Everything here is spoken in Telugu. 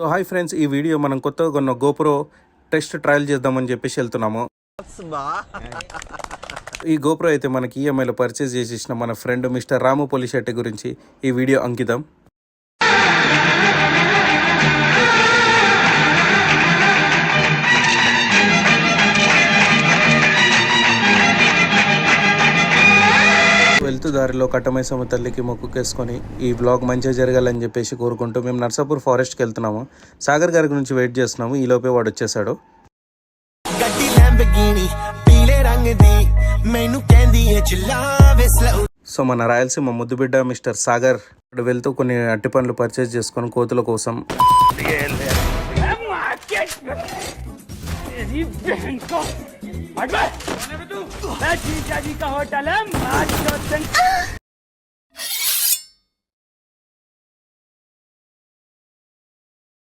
సో హాయ్ ఫ్రెండ్స్, ఈ వీడియో మనం కొత్తగా కొన్న గోప్రో టెస్ట్ ట్రయల్ చేద్దామని చెప్పేసి వెళ్తున్నాము. ఈ గోప్రో అయితే మనకి ఈఎంఐలో పర్చేస్ చేసేసిన మన ఫ్రెండ్ మిస్టర్ రాము పోలిశెట్టి గురించి ఈ వీడియో అంకితం. వెళ్తూ దారిలో కట్టమైసమ్మ తల్లికి మొక్కుకేసుకొని ఈ బ్లాగ్ మంచిగా జరగాలని చెప్పేసి కోరుకుంటూ మేము నర్సాపూర్ ఫారెస్ట్కి వెళ్తున్నాము. సాగర్ గారి గురించి వెయిట్ చేస్తున్నాము. ఈ లోపే వాడు వచ్చేసాడు. సో మన రాయలసీమ ముద్దుబిడ్డ మిస్టర్ సాగర్ వెళ్తూ కొన్ని అట్టి పండ్లు పర్చేస్ చేసుకొని కోతుల కోసం